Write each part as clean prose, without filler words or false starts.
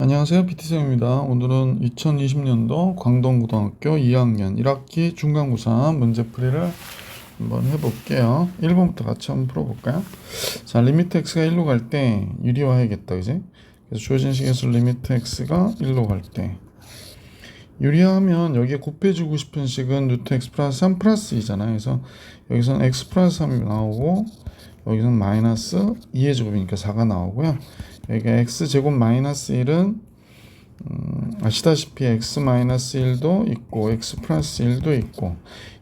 안녕하세요. PT쌤입니다. 오늘은 2020년도 광동고등학교 2학년 1학기 중간고사 문제풀이를 한번 해볼게요. 1번부터 같이 한번 풀어볼까요? 자, 리미트 x가 1로 갈 때 유리화해야겠다, 그지? 그래서 주어진 식에서 리미트 x가 1로 갈 때 유리화하면 여기에 곱해주고 싶은 식은 루트 x 플러스 3 플러스 2잖아요. 그래서 여기서는 x 플러스 3이 나오고 여기서는 마이너스 2의 제곱이니까 4가 나오고요. 여기가 x제곱 마이너스 1은 아시다시피 x-1도 있고 x 플러스 1도 있고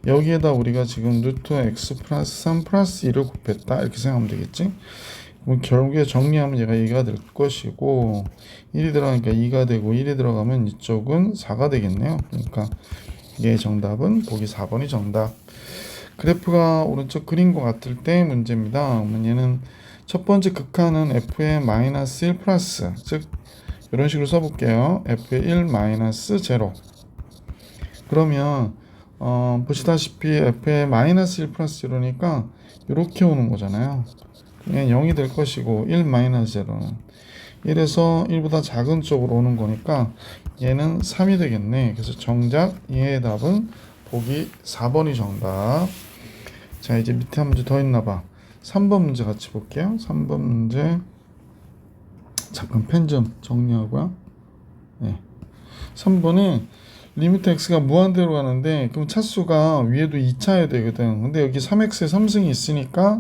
여기에다 우리가 지금 루트 x 플러스 3 플러스 2를 곱했다 이렇게 생각하면 되겠지. 그럼 결국에 정리하면 얘가 2가 될 것이고 1이 들어가니까 2가 되고 1이 들어가면 이쪽은 4가 되겠네요. 그러니까 얘의 정답은 보기 4번이 정답. 그래프가 오른쪽 그린 것 같을 때 문제입니다. 그러면 얘는 첫 번째 극한은 f의 마이너스 1 플러스, 즉 이런 식으로 써볼게요. f의 1 마이너스 0. 그러면 보시다시피 f의 마이너스 1 플러스 0니까 이렇게 오는 거잖아요. 그냥 0이 될 것이고 1 마이너스 0는 1에서 1보다 작은 쪽으로 오는 거니까 얘는 3이 되겠네. 그래서 정작 얘의 답은 보기 4번이 정답. 자, 이제 밑에 한 문제 더 있나봐. 3번 문제 같이 볼게요. 3번 문제 잠깐 펜 좀 정리하고요. 네. 3번에 리미트 x가 무한대로 가는데 그럼 차수가 위에도 2차여야 되거든. 근데 여기 3x에 3승이 있으니까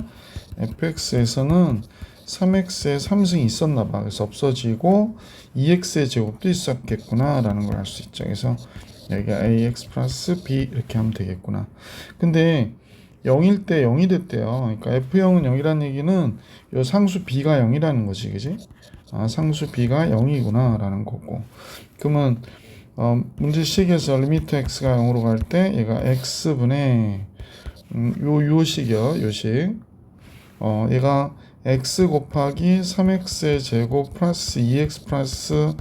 fx에서는 3x에 3승이 있었나봐. 그래서 없어지고 2x의 제곱도 있었겠구나 라는 걸 알 수 있죠. 그래서 여기가 ax 플러스 b 이렇게 하면 되겠구나. 근데 0일 때 0이 됐대요. 그러니까 f0은 0이라는 얘기는 요 상수 b가 0이라는 거지, 그지? 아, 상수 b가 0이구나 라는 거고. 그러면 문제식에서 리미트 x가 0으로 갈 때 얘가 x분의 요 식이요, 요 식. 얘가 x 곱하기 3x의 제곱 플러스 2x 플러스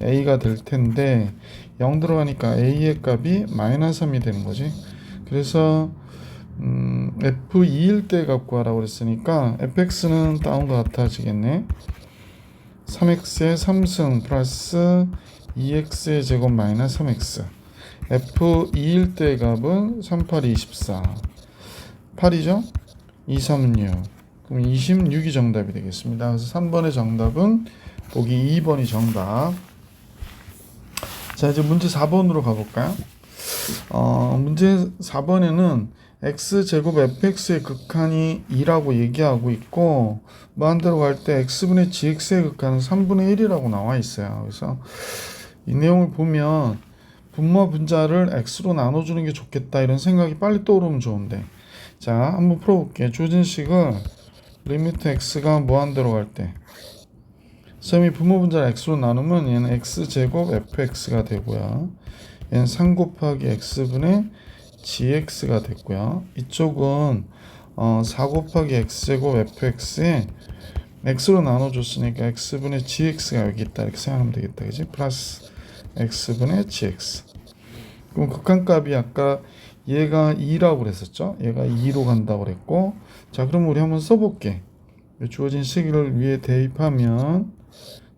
a가 될 텐데 0 들어가니까 a의 값이 마이너스 3이 되는 거지. 그래서 f2일 때 갖고 하라고 그랬으니까 fx는 다음과 같아지겠네. 3x의 3승 플러스 2x의 제곱 마이너스 3x. f2일 때 값은 3, 8, 24. 8이죠? 2, 3, 6. 그럼 26이 정답이 되겠습니다. 그래서 3번의 정답은 보기 2번이 정답. 자, 이제 문제 4번으로 가볼까요? 문제 4번에는 x제곱 fx의 극한이 2라고 얘기하고 있고 무한대로 갈 때 x분의 gx의 극한은 3분의 1이라고 나와 있어요. 그래서 이 내용을 보면 분모와 분자를 x로 나눠주는 게 좋겠다 이런 생각이 빨리 떠오르면 좋은데, 자, 한번 풀어볼게요. 주어진 식을 리미트 x가 무한대로 갈 때 셈이 분모 분자를 x로 나누면 얘는 x제곱 fx가 되고요. 얘는 3 곱하기 x분의 gx가 됐고요. 이쪽은 4 곱하기 x제곱 fx에 x로 나눠줬으니까 x분의 gx가 여기 있다 이렇게 생각하면 되겠다, 그지? 플러스 x분의 gx. 그럼 극한값이 아까 얘가 2라고 그랬었죠? 얘가 2로 간다고 그랬고, 자, 그럼 우리 한번 써볼게. 주어진 식을 위에 대입하면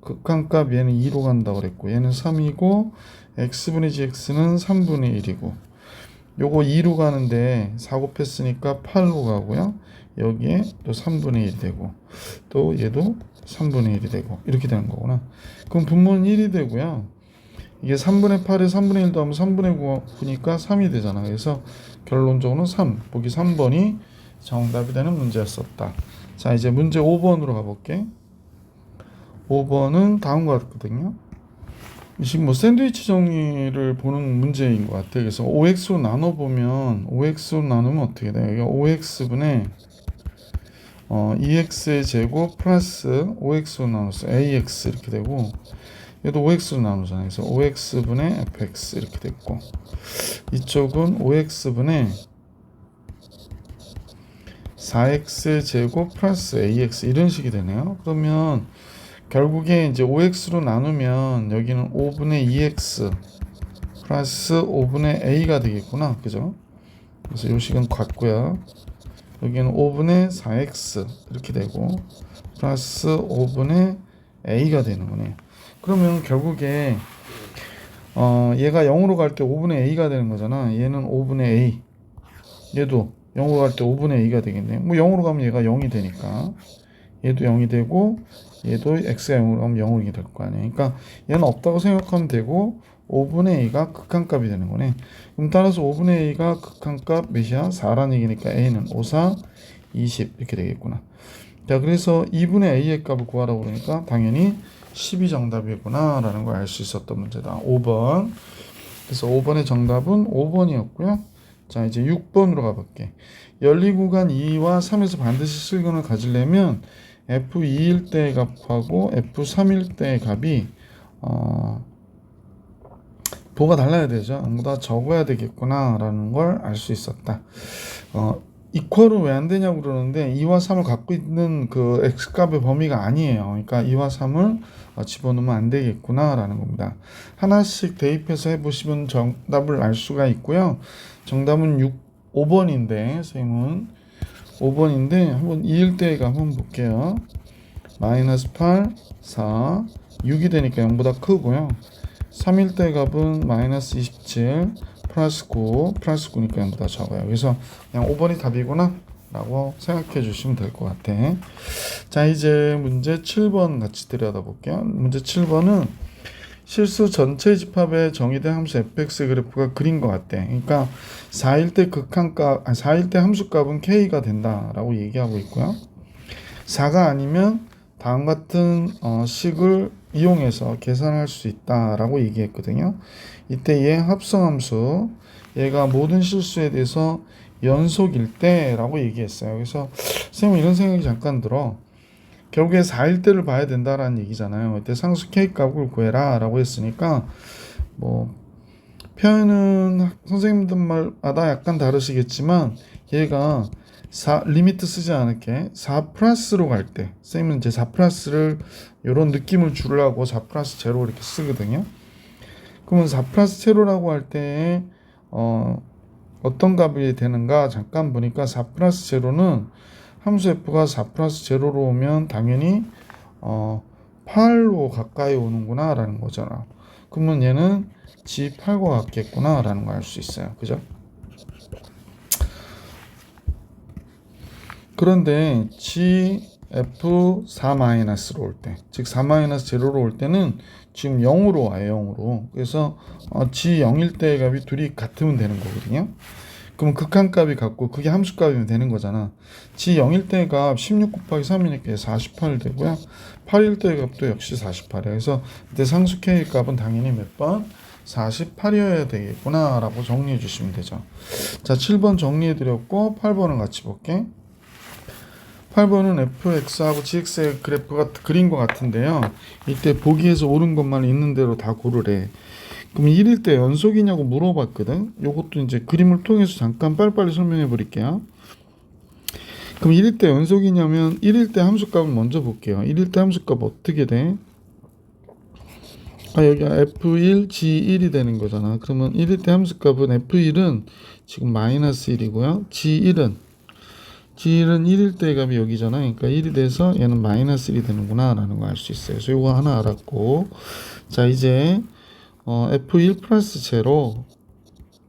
극한값 얘는 2로 간다고 그랬고 얘는 3이고 x분의 gx는 3분의 1이고 요거 2로 가는데 4 곱했으니까 8로 가고요. 여기에 또 3분의 1이 되고 또 얘도 3분의 1이 되고 이렇게 되는 거구나. 그럼 분모는 1이 되고요. 이게 3분의 8에 3분의 1도 하면 3분의 9니까 3이 되잖아. 그래서 결론적으로는 3, 보기 3번이 정답이 되는 문제였었다. 자, 이제 문제 5번으로 가볼게. 5번은 다음과 같거든요. 지금 뭐 샌드위치 정리를 보는 문제인 것 같아요. 그래서 5x로 나눠보면 5x로 나누면 어떻게 돼요? 여기가 5x분의 2x의 제곱 플러스 5x로 나눠서 ax 이렇게 되고 얘도 5x로 나누잖아요. 그래서 5x분의 fx 이렇게 됐고 이쪽은 5x분의 4x의 제곱 플러스 ax 이런 식이 되네요. 그러면 결국에 이제 5x로 나누면 여기는 5분의 2x 플러스 5분의 a가 되겠구나, 그죠? 그래서 요 식은 같고요. 여기는 5분의 4x 이렇게 되고 플러스 5분의 a가 되는 거네요. 그러면 결국에 얘가 0으로 갈 때 5분의 a가 되는 거잖아. 얘는 5분의 a. 얘도 0으로 갈 때 5분의 a가 되겠네. 뭐 0으로 가면 얘가 0이 되니까 얘도 0이 되고 얘도 x가 0으로 가면 0이 될 거 아니야. 그러니까 얘는 없다고 생각하면 되고 5분의 a가 극한값이 되는 거네. 그럼 따라서 5분의 a가 극한값 몇이야? 4라는 얘기니까 a는 5, 4, 20 이렇게 되겠구나. 자, 그래서 2분의 a의 값을 구하라고 그러니까 당연히 10이 정답이구나 라는 걸 알 수 있었던 문제다. 5번. 그래서 5번의 정답은 5번이었고요. 자, 이제 6번으로 가볼게. 연리구간 2와 3에서 반드시 실근을 가지려면 F2일 때의 값하고 F3일 때의 값이 도가 달라야 되죠. 보다 적어야 되겠구나 라는 걸 알 수 있었다. 이퀄은 왜 안 되냐고 그러는데 2와 3을 갖고 있는 그 x값의 범위가 아니에요. 그러니까 2와 3을 집어넣으면 안 되겠구나 라는 겁니다. 하나씩 대입해서 해보시면 정답을 알 수가 있고요. 정답은 5번인데 선생님은 5번인데 한번 2일 때가 한번 볼게요. 마이너스 8, 4, 6이 되니까 0보다 크고요. 3일 때 값은 마이너스 27 플러스 9 플러스 9니까 0보다 적어요. 그래서 그냥 5번이 답이구나 라고 생각해 주시면 될 것 같아. 자, 이제 문제 7번 같이 들여다볼게요. 문제 7번은 실수 전체 집합에 정의된 함수 fx 그래프가 그린 것 같대. 그러니까 4일 때 극한값, 4일 때 함수값은 k가 된다라고 얘기하고 있고요. 4가 아니면 다음 같은 식을 이용해서 계산할 수 있다라고 얘기했거든요. 이때 얘 합성함수, 얘가 모든 실수에 대해서 연속일 때라고 얘기했어요. 그래서 선생님 이런 생각이 잠깐 들어. 결국에 4일 때를 봐야 된다라는 얘기잖아요. 이때 상수 k 값을 구해라 라고 했으니까 뭐 표현은 선생님들마다 약간 다르시겠지만 얘가 리미트 쓰지 않을게 4 플러스로 갈 때 선생님은 이제 4 플러스를 이런 느낌을 주려고 4 플러스 제로 이렇게 쓰거든요. 그러면 4 플러스 제로라고 할 때 어떤 값이 되는가 잠깐 보니까 4 플러스 제로는 함수 f가 4 플러스 제로로 오면 당연히 8로 가까이 오는구나 라는 거잖아. 그러면 얘는 G8과 같겠구나 라는 걸 알 수 있어요. 그죠? 그런데 GF4-로 올 때, 즉 4-제로로 올 때는 지금 0으로 와요. 0으로. 그래서 G0일 때의 값이 둘이 같으면 되는 거거든요. 그럼 극한값이 같고 그게 함수값이면 되는 거잖아. G0일 때의 값 16 곱하기 3이니까 48 되고요. 8일 때의 값도 역시 48이에요. 그래서 이때 상수 K 값은 당연히 몇 번? 48이어야 되겠구나 라고 정리해 주시면 되죠. 자, 7번 정리해 드렸고 8번은 같이 볼게. 8번은 fx하고 gx의 그래프가 그린 것 같은데요. 이때 보기에서 옳은 것만 있는 대로 다 고르래. 그럼 1일 때 연속이냐고 물어봤거든. 요것도 이제 그림을 통해서 잠깐 빨리빨리 설명해 버릴게요. 그럼 1일 때 연속이냐면 1일 때 함수값을 먼저 볼게요. 1일 때 함수값 어떻게 돼? 여기가 F1, G1이 되는 거잖아. 그러면 1일 때 함수값은 F1은 지금 마이너스 1이고요. G1은 1일 때 값이 여기잖아. 그러니까 1이 돼서 얘는 마이너스 1이 되는구나 라는 거 알 수 있어요. 그래서 이거 하나 알았고, 자 이제 F1 플러스 제로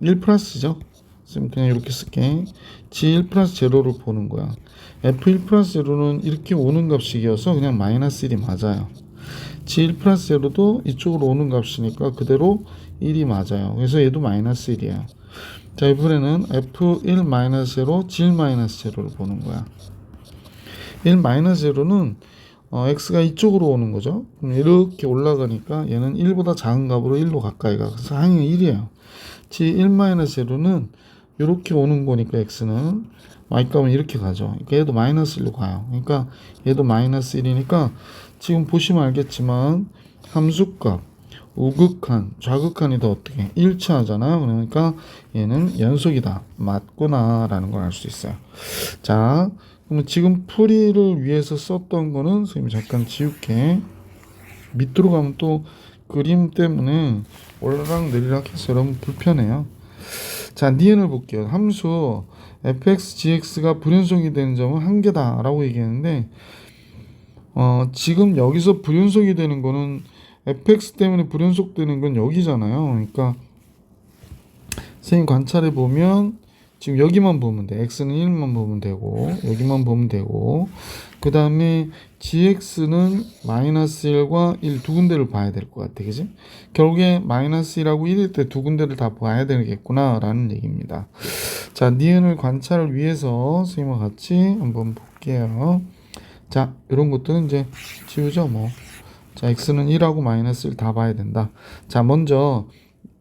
1 플러스죠. 지금 그냥 이렇게 쓸게. G1 플러스 제로를 보는 거야. F1 플러스 제로는 이렇게 오는 값이어서 그냥 마이너스 1이 맞아요. G1 플러스 제로도 이쪽으로 오는 값이니까 그대로 1이 맞아요. 그래서 얘도 마이너스 1이에요. 자, 이번에는 F1-0, G1-0를 보는 거야. 1-0는 x가 이쪽으로 오는 거죠. 그럼 이렇게 올라가니까 얘는 1보다 작은 값으로 1로 가까이 가. 그래서 항이 1이에요. G1-0는 이렇게 오는 거니까 x는 y값은 이렇게 가죠. 그러니까 얘도 마이너스 1로 가요. 그러니까 얘도 마이너스 1이니까 지금 보시면 알겠지만 함수값 우극한, 좌극한이 더 어떻게 일치하잖아요. 그러니까 얘는 연속이다. 맞구나 라는 걸 알 수 있어요. 자, 그러면 지금 풀이를 위해서 썼던 거는 선생님이 잠깐 지울게. 밑으로 가면 또 그림 때문에 올라락 내리락 해서 여러분 불편해요. 자, 니은을 볼게요. 함수 fx, gx가 불연속이 되는 점은 한 개다 라고 얘기했는데 지금 여기서 불연속이 되는 거는 fx 때문에 불연속되는 건 여기잖아요. 그러니까 선생님 관찰해 보면 지금 여기만 보면 돼. x는 1만 보면 되고 여기만 보면 되고 그 다음에 gx는 마이너스 1과 1 두 군데를 봐야 될 것 같아. 그지? 결국에 마이너스 1하고 1일 때 두 군데를 다 봐야 되겠구나 라는 얘기입니다. 자, 니은을 관찰을 위해서 선생님과 같이 한번 볼게요. 자, 이런 것들은 이제 지우죠 뭐. 자, x는 1하고 마이너스 1 다 봐야 된다. 자, 먼저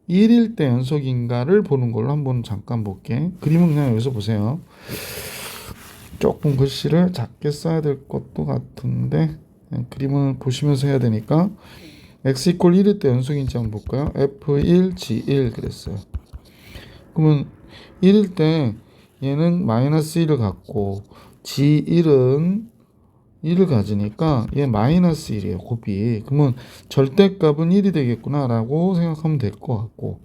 1일 때 연속인가를 보는 걸로 한번 잠깐 볼게. 그림은 그냥 여기서 보세요. 조금 글씨를 작게 써야 될 것도 같은데 그림을 보시면서 해야 되니까 x 이퀄 1일 때 연속인지 한번 볼까요? f1, g1 그랬어요. 그러면 1일 때 얘는 마이너스 1을 갖고 g1은 1을 가지니까 얘 마이너스 1이에요. 곱이. 그러면 절대값은 1이 되겠구나 라고 생각하면 될 것 같고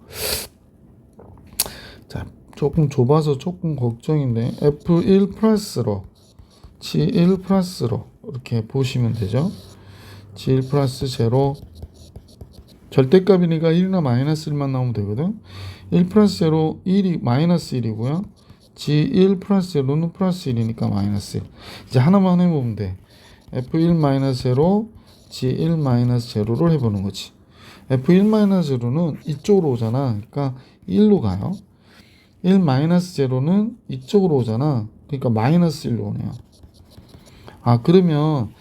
자, 조금 좁아서 조금 걱정인데 f1 플러스로 g1 플러스로 이렇게 보시면 되죠. g1 플러스 제로 절대값이니까 1이나 마이너스 1만 나오면 되거든. 1 플러스 제로 1이 마이너스 1이고요. g1 플러스 제로는 플러스 1이니까 마이너스 1. 이제 하나만 해보면 돼. f1 마이너스 제로 g1 마이너스 제로를 해보는 거지. f1 마이너스 제로는 이쪽으로 오잖아. 그러니까 1로 가요. 1 마이너스 제로는 이쪽으로 오잖아. 그러니까 마이너스 1로 오네요. 아, 그러면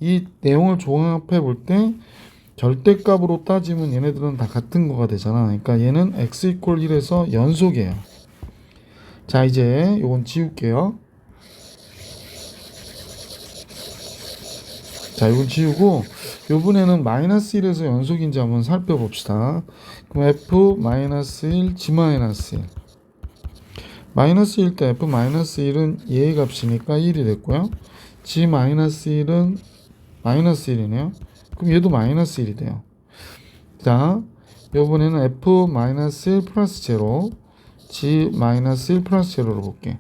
이 내용을 종합해 볼 때 절대값으로 따지면 얘네들은 다 같은 거가 되잖아. 그러니까 얘는 x 이퀄 1에서 연속이에요. 자, 이제 요건 지울게요. 자, 이건 지우고 요번에는 마이너스 1에서 연속인지 한번 살펴봅시다. 그럼 f 마이너스 1, g 마이너스 1. 마이너스 1 때 f 마이너스 1은 얘의 값이니까 1이 됐고요. g 마이너스 1은 마이너스 1이네요. 그럼 얘도 마이너스 1이 돼요. 자, 요번에는 f 마이너스 1 플러스 제로, g 마이너스 1 플러스 제로로 볼게.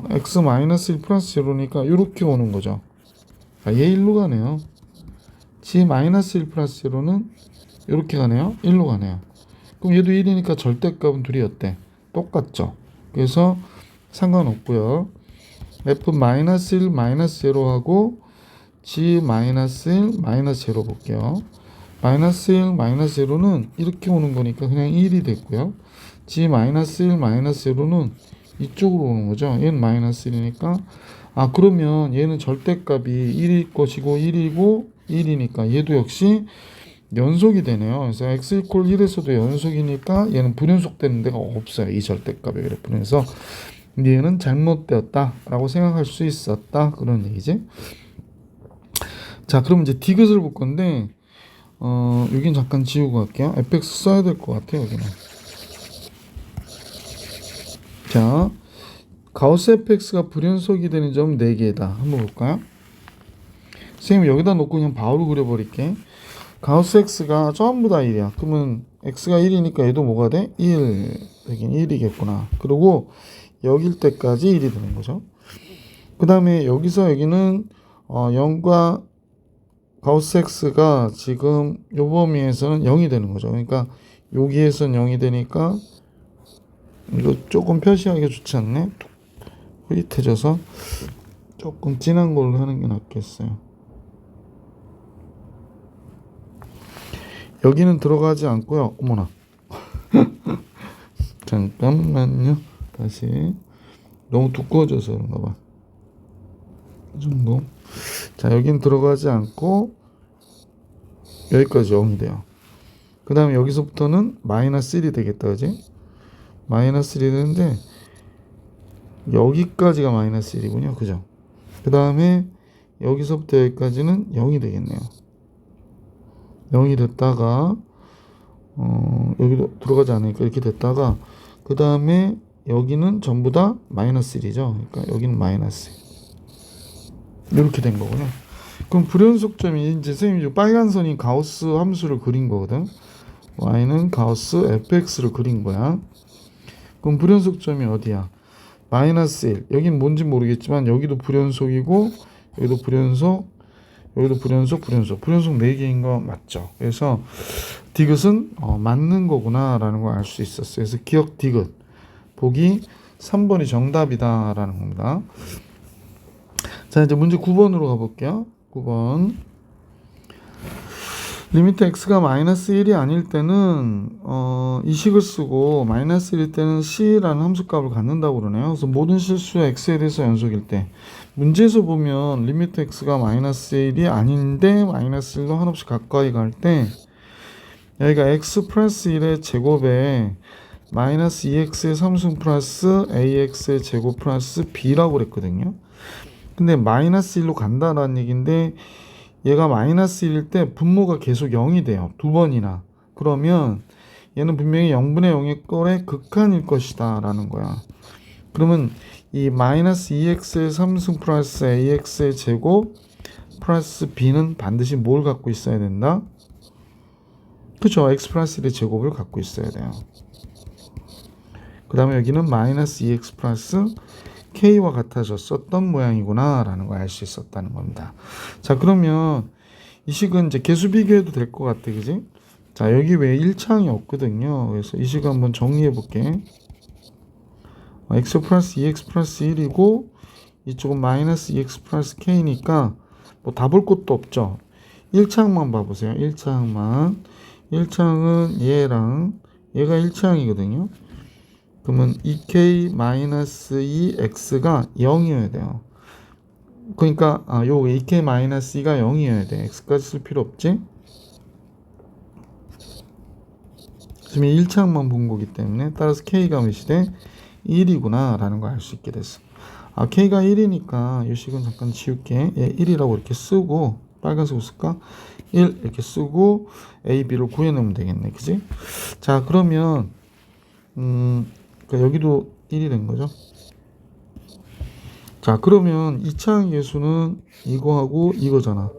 x 마이너스 1 플러스 제로니까 이렇게 오는 거죠. 얘 1로 가네요. g 마이너스 1 플러스 제로는 이렇게 가네요. 1로 가네요. 그럼 얘도 1이니까 절대값은 둘이 어때? 똑같죠. 그래서 상관없고요. f 마이너스 1 마이너스 제로하고 g 마이너스 1 마이너스 제로 볼게요. 마이너스 1 마이너스 제로는 이렇게 오는 거니까 그냥 1이 됐고요. g 마이너스 1 마이너스 제로는 이쪽으로 오는 거죠. 얘는 마이너스 1이니까 아, 그러면 얘는 절대값이 1일 것이고 1이고 1이니까 얘도 역시 연속이 되네요. 그래서 x 이퀄 1에서도 연속이니까 얘는 불연속되는 데가 없어요. 이 절대값의 그래프에서 얘는 잘못되었다 라고 생각할 수 있었다 그런 얘기지. 자, 그럼 이제 디귿을 볼 건데 여긴 잠깐 지우고 갈게요. fx 써야 될 것 같아요. 여기는. 자, 가우스 fx가 불연속이 되는 점 4개다. 한번 볼까요? 선생님 여기다 놓고 그냥 바로 그려버릴게. 가우스 x가 전부 다 1이야. 그러면 x가 1이니까 얘도 뭐가 돼? 1. 여긴 1이겠구나. 그리고 여길 때까지 1이 되는 거죠. 그 다음에 여기서 여기는 0과 가우스 x가 지금 요 범위에서는 0이 되는 거죠. 그러니까 여기에서는 0이 되니까 이거 조금 표시하기가 좋지 않네. 흐릿해져서 조금 진한 걸로 하는 게 낫겠어요. 여기는 들어가지 않고요. 어머나. 잠깐만요. 다시. 너무 두꺼워져서 그런가 봐. 이 정도. 자, 여기는 들어가지 않고 여기까지 0이 돼요. 그 다음에 여기서부터는 마이너스 1이 되겠다. 그지? 마이너스 1이 되는데 여기까지가 마이너스 1이군요. 그죠? 그 다음에 여기서부터 여기까지는 0이 되겠네요. 0이 됐다가 여기도 들어가지 않으니까 이렇게 됐다가 그 다음에 여기는 전부 다 마이너스 1이죠. 그러니까 여기는 마이너스 1. 이렇게 된 거군요. 그럼 불연속점이 이제 선생님이 빨간 선이 가우스 함수를 그린 거거든. y는 가우스 fx를 그린 거야. 그럼 불연속점이 어디야? 마이너스 1. 여긴 뭔지 모르겠지만 여기도 불연속이고 여기도 불연속, 여기도 불연속 4개인 거 맞죠? 그래서 디귿은 맞는 거구나 라는 걸 알 수 있었어요. 그래서 기억 디귿 보기 3번이 정답이다 라는 겁니다. 자, 이제 문제 9번으로 가볼게요. 9번. 리미트 x가 마이너스 1이 아닐 때는 이 식을 쓰고 마이너스 1일 때는 c라는 함수값을 갖는다고 그러네요. 그래서 모든 실수가 x에 대해서 연속일 때 문제에서 보면 리미트 x가 마이너스 1이 아닌데 마이너스 1로 한없이 가까이 갈 때 여기가 x 플러스 1의 제곱에 마이너스 2x의 3승 플러스 ax의 제곱 플러스 b라고 그랬거든요. 근데 마이너스 1로 간다라는 얘기인데 얘가 마이너스 1일 때 분모가 계속 0이 돼요. 두 번이나. 그러면 얘는 분명히 0분의 0의 꼴의 극한일 것이다 라는 거야. 그러면 이 마이너스 2x의 3승 플러스 ax의 제곱 플러스 b는 반드시 뭘 갖고 있어야 된다? 그죠? x 플러스 1의 제곱을 갖고 있어야 돼요. 그 다음에 여기는 마이너스 2x 플러스 k와 같아졌었던 모양이구나 라는 걸 알 수 있었다는 겁니다. 자, 그러면 이 식은 이제 개수 비교해도 될 것 같아, 그지? 자, 여기 왜 1차항이 없거든요. 그래서 이 식을 한번 정리해 볼게. x 플러스 2x 플러스 1이고 이쪽은 마이너스 2x 플러스 k니까 뭐 다 볼 것도 없죠. 1차항만 봐보세요. 1차항만. 1차항은 얘랑 얘가 1차항이거든요. 그러면 2k-2x가 0이어야 돼요. 그러니까 요 2k-2가 0이어야 돼. x까지 쓸 필요 없지? 지금 1차항만 본 거기 때문에 따라서 k가 몇이 돼? 1이구나 라는 걸 알 수 있게 됐어. k가 1이니까 이 식은 잠깐 지울게. 얘 1이라고 이렇게 쓰고 빨간색으로 쓸까? 1 이렇게 쓰고 a, b를 구해내면 되겠네. 그지? 자, 그러면 그러니까 여기도 1이 된 거죠. 자, 그러면 2차항 계수는 이거하고 이거잖아.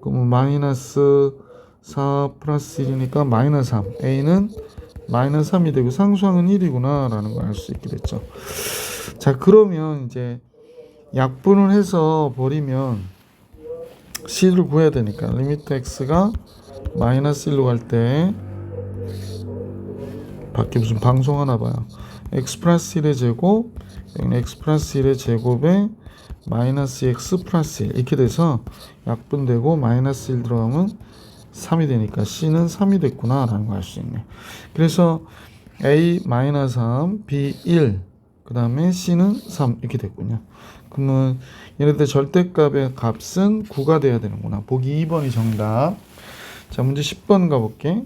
그러면 마이너스 4 플러스 1이니까 마이너스 3. a는 마이너스 3이 되고 상수항은 1이구나 라는 걸 알 수 있게 됐죠. 자, 그러면 이제 약분을 해서 버리면 c를 구해야 되니까 리미트 x가 마이너스 1로 갈 때 밖에 무슨 방송 하나 봐요. x 플러스 1의 제곱, x 플러스 1의 제곱에 마이너스 x 플러스 1 이렇게 돼서 약분되고 마이너스 1 들어가면 3이 되니까 c는 3이 됐구나 라는 걸 알 수 있네. 그래서 a 마이너스 3, b 1, 그 다음에 c는 3 이렇게 됐군요. 그러면 얘네들 절대값의 값은 9가 돼야 되는구나. 보기 2번이 정답. 자, 문제 10번 가볼게.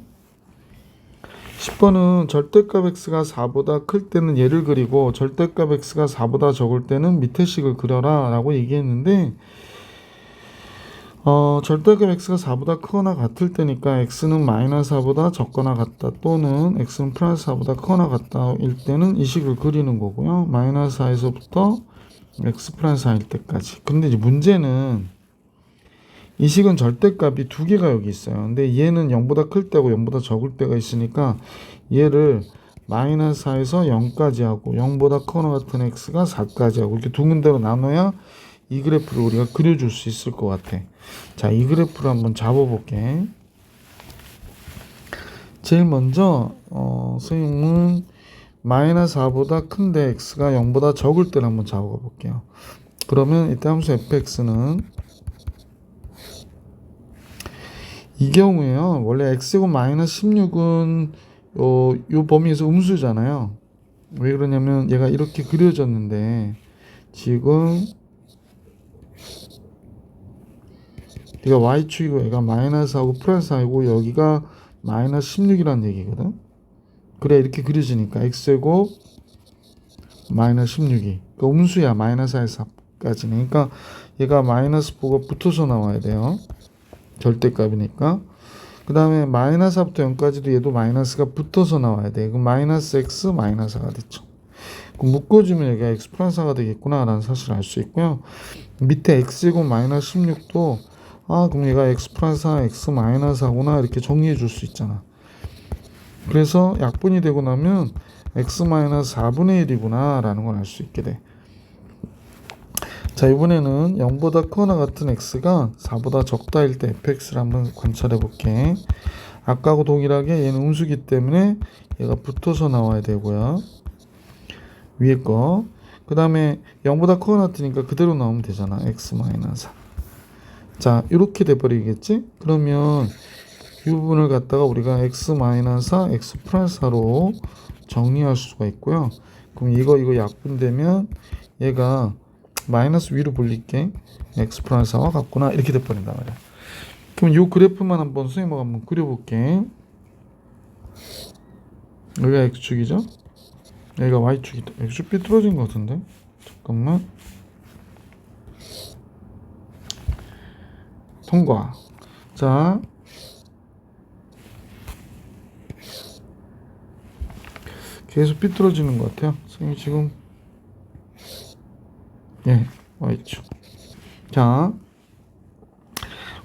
10번은 절대값 x가 4보다 클 때는 얘를 그리고 절대값 x가 4보다 적을 때는 밑에 식을 그려라 라고 얘기했는데 절대값 x가 4보다 크거나 같을 때니까 x는 마이너스 4보다 적거나 같다 또는 x는 플러스 4보다 크거나 같다 일 때는 이 식을 그리는 거고요. 마이너스 4에서부터 x 플러스 4일 때까지. 근데 이제 문제는 이 식은 절대값이 두 개가 여기 있어요. 근데 얘는 0보다 클 때고 0보다 적을 때가 있으니까 얘를 마이너스 4에서 0까지 하고 0보다 크거나 같은 x가 4까지 하고 이렇게 두 군데로 나눠야 이 그래프를 우리가 그려줄 수 있을 것 같아. 자, 이 그래프를 한번 잡아볼게. 제일 먼저 선생님은 마이너스 4보다 큰데 x가 0보다 적을 때를 한번 잡아볼게요. 그러면 이때 함수 fx는 이 경우에요. 원래 x제곱 마이너스 16은 요 범위에서 음수잖아요. 왜 그러냐면 얘가 이렇게 그려졌는데 지금 얘가 y축이고 얘가 마이너스하고 플러스하고 여기가 마이너스 16이라는 얘기거든. 그래 이렇게 그려지니까 x제곱 마이너스 16이 그러니까 음수야. 마이너스 4까지는. 그러니까 얘가 마이너스 4가 붙어서 나와야 돼요. 절대값이니까. 그 다음에 마이너스 4부터 0까지도 얘도 마이너스가 붙어서 나와야 돼. 그럼 마이너스 x 마이너스 4가 됐죠. 그럼 묶어주면 여기가 x 플러스 4가 되겠구나 라는 사실을 알 수 있고요. 밑에 x제곱 마이너스 16도 그럼 얘가 x 플러스 4 x 마이너스 4구나 이렇게 정리해 줄 수 있잖아. 그래서 약분이 되고 나면 x 마이너스 4분의 1이구나 라는 걸 알 수 있게 돼. 자, 이번에는 0보다 크거나 같은 x가 4보다 적다일 때 fx를 한번 관찰해 볼게. 아까하고 동일하게 얘는 음수기 때문에 얘가 붙어서 나와야 되고요. 위에 거. 그 다음에 0보다 크거나 같으니까 그대로 나오면 되잖아. x 마이너스 4. 자, 이렇게 돼버리겠지? 그러면 이 부분을 갖다가 우리가 x 마이너스 4, x 플러스 4로 정리할 수가 있고요. 그럼 이거 약분되면 얘가 마이너스 위로 볼릴게. x 플러스 4와 같구나. 이렇게 돼버린단 말이야. 그럼 이 그래프만 한번 선생님하고 한번 그려볼게. 여기가 x축이죠? 여기가 y축이다. x축 삐뚤어진 것 같은데? 잠깐만. 통과. 자, 계속 삐뚤어지는 것 같아요. 선생님 지금 y축. 자,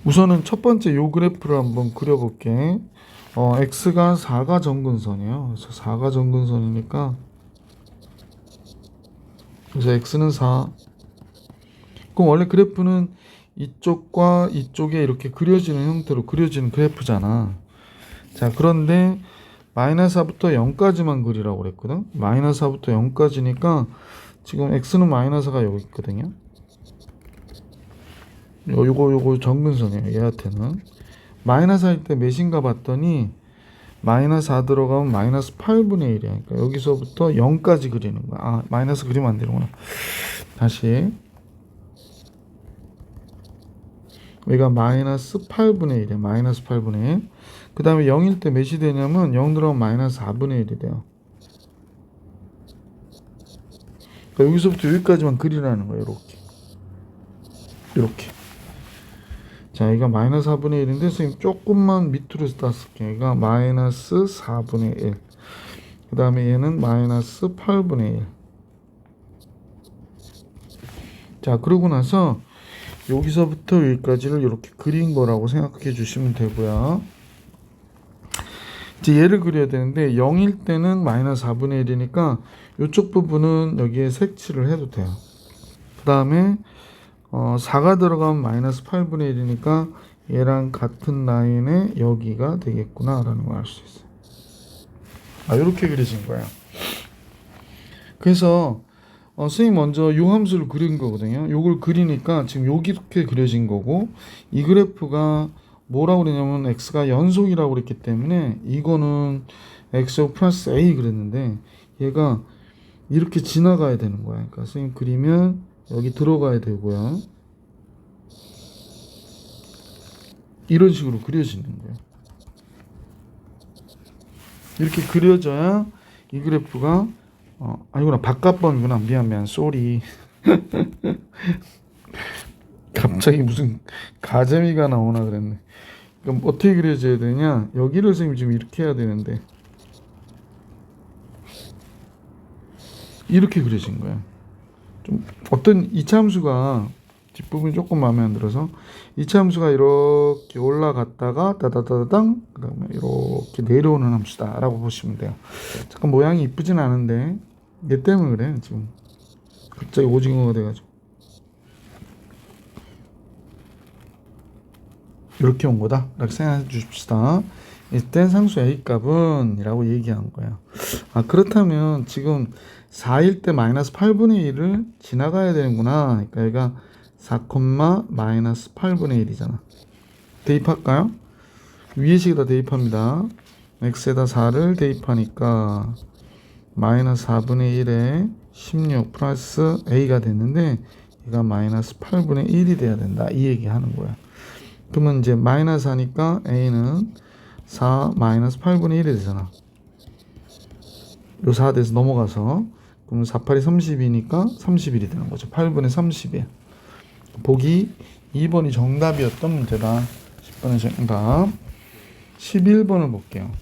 우선은 첫 번째 요 그래프를 한번 그려볼게. x가 4가 정근선이에요. 그래서 4가 정근선이니까 그래서 x는 4. 그럼 원래 그래프는 이쪽과 이쪽에 이렇게 그려지는 형태로 그려지는 그래프잖아. 자, 그런데 마이너스 4부터 0까지만 그리라고 그랬거든. 마이너스 4부터 0까지니까 지금 x는 마이너스가 여기 있거든요. 요거 정근선이에요. 얘한테는 마이너스 할 때 몇인가 봤더니 마이너스 4 들어가면 마이너스 8분의 1이야. 그러니까 여기서부터 0까지 그리는 거야. 아, 마이너스 그리면 안 되는구나. 다시 여기가 마이너스 8분의 1이야. 마이너스 8분의 1. 그 다음에 0일 때 몇이 되냐면 0 들어가면 마이너스 4분의 1이 돼요. 그러니까 여기서부터 여기까지만 그리라는 거예요. 이렇게. 자, 여기가 마이너스 4분의 1인데 선생님 조금만 밑으로 땄을게요. 여기가 마이너스 4분의 1. 그 다음에 얘는 마이너스 8분의 1. 자, 그러고 나서 여기서부터 여기까지를 이렇게 그린 거라고 생각해 주시면 되고요. 이제 얘를 그려야 되는데 0일 때는 마이너스 4분의 1이니까 이쪽 부분은 여기에 색칠을 해도 돼요. 그 다음에 4가 들어가면 마이너스 8분의 1이니까 얘랑 같은 라인에 여기가 되겠구나 라는 걸 알 수 있어요. 아, 이렇게 그려진 거예요. 그래서 선생님 먼저 요 함수를 그린 거거든요. 요걸 그리니까 지금 여기 이렇게 그려진 거고, 이 그래프가 뭐라고 그러냐면 x가 연속이라고 그랬기 때문에 이거는 x 플러스 a 그랬는데 얘가 이렇게 지나가야 되는 거야. 그러니까 선생님 그리면 여기 들어가야 되고요. 이런 식으로 그려지는 거예요. 이렇게 그려져야 이 그래프가 아니구나, 바깥번이구나. 미안 쏘리. 갑자기 무슨 가재미가 나오나 그랬네. 그럼 어떻게 그려져야 되냐? 여기를 선생님 지금 이렇게 해야 되는데 이렇게 그려진 거야. 좀 어떤 이차 함수가 뒷부분이 조금 마음에 안 들어서 이차 함수가 이렇게 올라갔다가 따다다당 그 다음에 이렇게 내려오는 함수다 라고 보시면 돼요. 잠깐 모양이 이쁘진 않은데 얘 때문에 그래. 지금 갑자기 오징어가 돼가지고 이렇게 온 거다 라고 생각해 주십시다. 이때 상수 A 값은 이라고 얘기한 거예요. 아, 그렇다면 지금 4일 때 마이너스 8분의 1을 지나가야 되는구나. 그러니까 얘가 4, 마이너스 8분의 1이잖아. 대입할까요? 위에 식에다 대입합니다. x에다 4를 대입하니까 마이너스 4분의 1에 16 플러스 a가 됐는데 얘가 마이너스 8분의 1이 돼야 된다. 이 얘기 하는 거야. 그러면 이제 마이너스 하니까 a는 4 마이너스 8분의 1이 되잖아. 요 4 돼서 넘어가서 그럼 4, 8이 30이니까 31이 되는 거죠. 8분의 30이에요. 보기 2번이 정답이었던 문제다. 10번의 정답. 11번을 볼게요.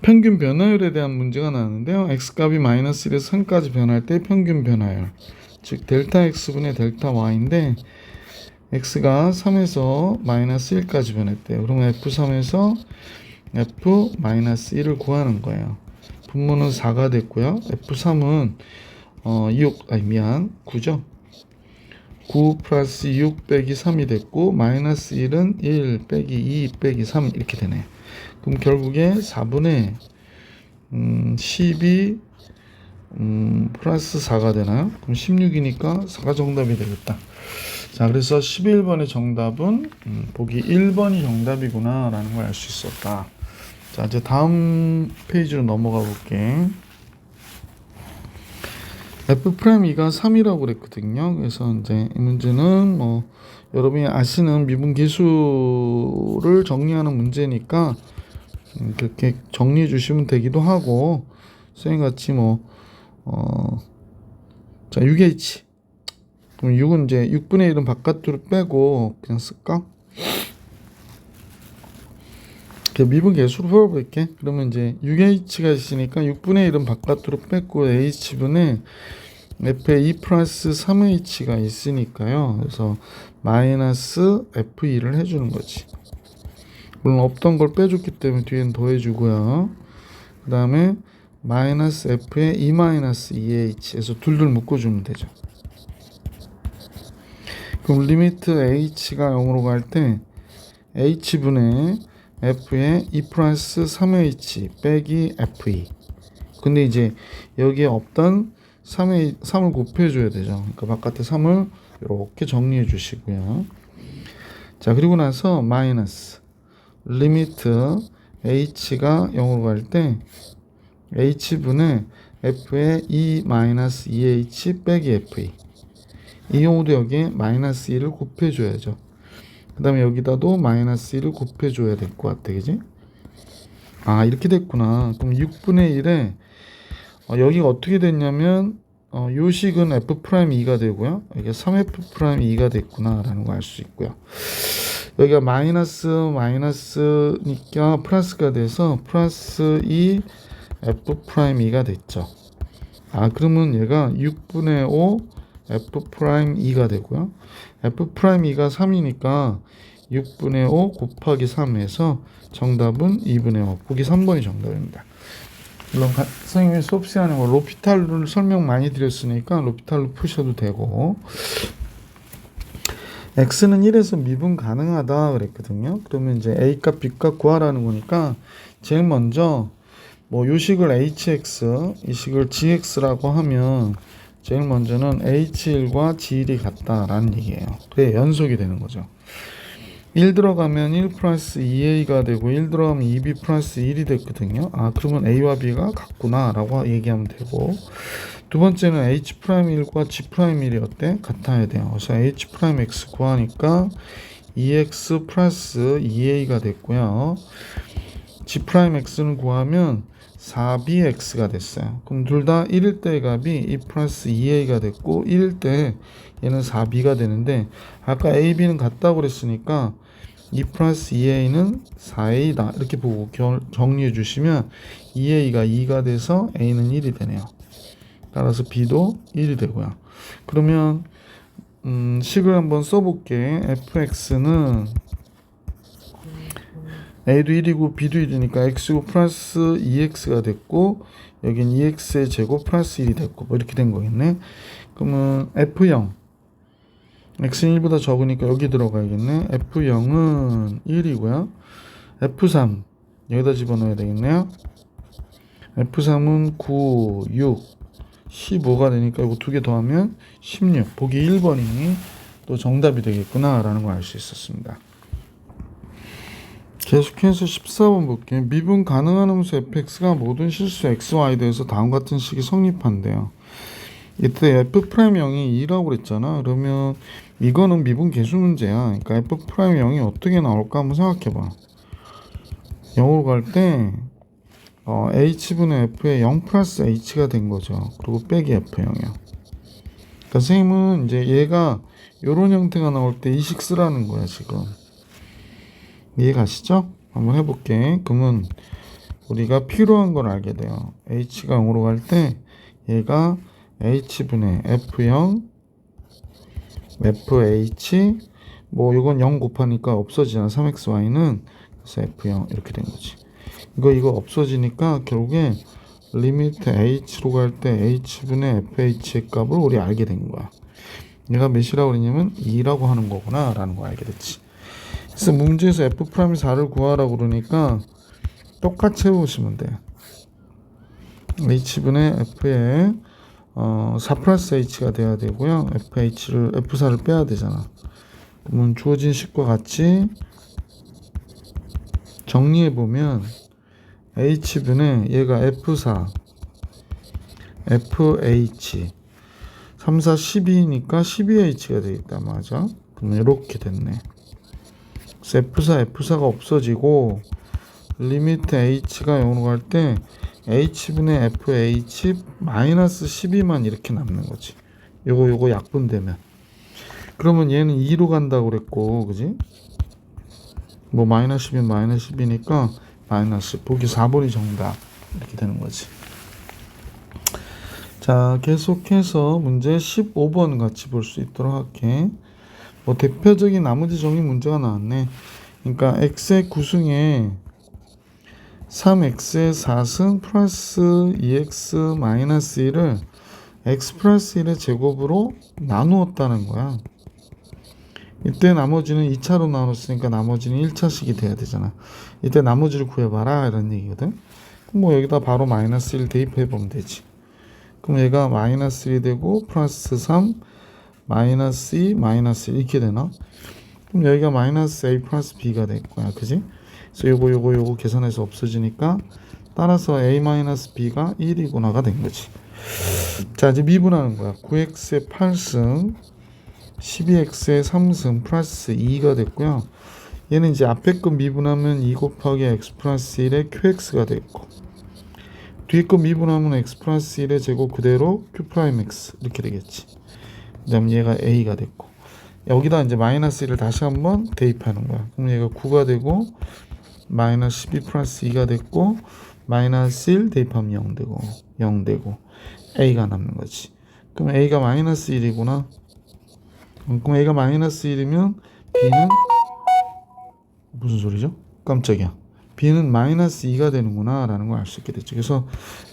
평균 변화율에 대한 문제가 나왔는데요. x값이 마이너스 1에서 3까지 변할 때 평균 변화율, 즉 델타 x분의 델타 y인데 x가 3에서 마이너스 1까지 변했대요. 그러면 f3에서 f-1을 구하는 거예요. 분모는 4가 됐고요. f3은 9죠. 9 플러스 6 빼기 3이 됐고 마이너스 1은 1 빼기 2 빼기 3 이렇게 되네. 그럼 결국에 4분의 12 플러스 4가 되나요? 그럼 16이니까 4가 정답이 되겠다. 자, 그래서 11번의 정답은 보기 1번이 정답이구나 라는 걸 알 수 있었다. 자, 이제 다음 페이지로 넘어가 볼게. F'2가 3이라고 그랬거든요. 그래서 이제 이 문제는 뭐 여러분이 아시는 미분 계수를 정리하는 문제니까 그렇게 정리해 주시면 되기도 하고, 선생님 같이 자, 6H. 그럼 6은 이제 6분의 1은 바깥으로 빼고 그냥 쓸까? 미분 계수로 풀어볼게. 그러면 이제 6H가 있으니까 6분의 1은 바깥으로 뺐고 H분의 F에 2 플러스 3H가 있으니까요. 그래서 마이너스 F2를 해주는 거지. 물론 없던 걸 빼줬기 때문에 뒤에는 더해주고요. 그 다음에 마이너스 F에 2 마이너스 2H에서 둘둘 묶어주면 되죠. 그럼 리미트 H가 0으로 갈 때 H분의 F에 2 플러스 3H 빼기 F2. 근데 이제 여기에 없던 3을 곱해줘야 되죠. 그러니까 바깥에 3을 이렇게 정리해 주시고요. 자, 그리고 나서 마이너스 리미트 H가 0으로 갈 때 H분의 F에 2 마이너스 2H 빼기 F2. 이 경우도 여기에 마이너스 1을 곱해줘야죠. 그 다음에 여기다도 마이너스 1을 곱해줘야 될 것 같아, 그지? 아, 이렇게 됐구나. 그럼 6분의 1에 여기가 어떻게 됐냐면 요식은 F'2가 되고요. 이게 3F'2가 됐구나 라는 거 알 수 있고요. 여기가 마이너스니까 플러스가 돼서 플러스 2 F'2가 됐죠. 아, 그러면 얘가 6분의 5 F'2가 되고요. F'2가 3이니까 6분의 5 곱하기 3에서 정답은 2분의 5. 보기 3번이 정답입니다. 물론 선생님이 수업 시간에 로피탈을 설명 많이 드렸으니까 로피탈로 푸셔도 되고, x는 1에서 미분 가능하다 그랬거든요. 그러면 이제 a값 b값 구하라는 거니까 제일 먼저 요식을 hx, 이 식을 gx라고 하면 제일 먼저는 h1과 g1이 같다라는 얘기예요. 그게 연속이 되는 거죠. 1 들어가면 1 플러스 2a가 되고 1 들어가면 2b 플러스 1이 됐거든요. 아, 그러면 a와 b가 같구나 라고 얘기하면 되고, 두 번째는 h'1과 g'1이 어때? 같아야 돼요. 그래서 h'x 구하니까 2x 플러스 2a가 됐고요. g'x는 구하면 4bx가 됐어요. 그럼 둘 다 1일 때 값이 2 플러스 2a가 됐고 1일 때 얘는 4b가 되는데, 아까 a, b는 같다고 그랬으니까 2 플러스 2a는 4a다 이렇게 보고 정리해 주시면 2a가 2가 돼서 a는 1이 되네요. 따라서 b도 1이 되고요. 그러면 식을 한번 써볼게. fx는 a도 1이고 b도 1이니까 x고 플러스 2x가 됐고, 여긴 2x의 제곱 플러스 1이 됐고 이렇게 된 거겠네. 그러면 f0 x는 1보다 적으니까 여기 들어가야겠네. f0은 1이고요. f3 여기다 집어넣어야 되겠네요. f3은 9, 6, 15가 되니까 이거 두 개 더하면 16. 보기 1번이 또 정답이 되겠구나 라는 걸 알 수 있었습니다. 계속해서 14번 볼게요. 미분 가능한 함수 fx가 모든 실수 xy에 대해서 다음과 같은 식이 성립한대요. 이때 f'0이 2라고 그랬잖아. 그러면 이거는 미분 계수 문제야. 그러니까 f'0이 어떻게 나올까 한번 생각해봐. 0으로 갈 때 h분의 f에 0 플러스 h가 된 거죠. 그리고 빼기 f0이요. 그러니까 선생님은 이제 얘가 요런 형태가 나올 때 이 식 쓰라는 거야 지금. 이해 가시죠? 한번 해볼게. 그러면 우리가 필요한 걸 알게 돼요. h가 0으로 갈 때 얘가 h분의 f0 fh 이건 0 곱하니까 없어지잖아. 3xy는. 그래서 f0 이렇게 된 거지. 이거 없어지니까 결국에 리미트 h로 갈 때 h분의 fh의 값을 우리 알게 된 거야. 얘가 몇이라고 그러냐면 2라고 하는 거구나 라는 거 알게 됐지. 그래서 문제에서 F'4를 구하라고 그러니까 똑같이 해보시면 돼요. H분의 F에 4 플러스 H가 돼야 되고요. F4를 빼야 되잖아. 그러면 주어진 식과 같이 정리해보면 H분의 얘가 F4 FH 3, 4, 12니까 12H가 되겠다. 맞아? 그럼 이렇게 됐네. 그래서 F4가 없어지고 리미트 H가 0으로 갈 때 H분의 FH 마이너스 12만 이렇게 남는 거지. 요거 약분되면. 그러면 얘는 2로 간다고 그랬고, 그지? 뭐 마이너스 10이면 마이너스 10이니까 마이너스 보기 4번이 정답 이렇게 되는 거지. 자, 계속해서 문제 15번 같이 볼 수 있도록 할게. 뭐 대표적인 나머지 정리 문제가 나왔네. 그러니까 x의 9승에 3x의 4승 플러스 2x 마이너스 1을 x 플러스 1의 제곱으로 나누었다는 거야. 이때 나머지는 2차로 나눴으니까 나머지는 1차식이 돼야 되잖아. 이때 나머지를 구해봐라 이런 얘기거든. 그럼 뭐 여기다 바로 마이너스 1 대입해보면 되지. 그럼 얘가 마이너스 1이 되고 플러스 3 마이너스 2 마이너스 1 이렇게 되나? 그럼 여기가 마이너스 a 플러스 b가 될 거야. 그지? 그래서 요거 계산해서 없어지니까 따라서 a 마이너스 b가 1이구나가 된 거지. 자, 이제 미분하는 거야. 9x의 8승 12x의 3승 플러스 2가 됐고요. 얘는 이제 앞에 거 미분하면 2 곱하기 x 플러스 1의 qx가 됐고, 뒤에 거 미분하면 x 플러스 1의 제곱 그대로 q 프라임 x 이렇게 되겠지. 그 다음 얘가 a가 됐고, 여기다 이제 마이너스 1을 다시 한번 대입하는 거야. 그럼 얘가 9가 되고 마이너스 12 플러스 2가 됐고 마이너스 1 대입하면 0 되고 0 되고 a가 남는 거지. 그럼 a가 마이너스 1이구나. 그럼 a가 마이너스 1이면 b는 무슨 소리죠? 깜짝이야. b는 마이너스 2가 되는구나 라는 걸 알 수 있게 됐죠. 그래서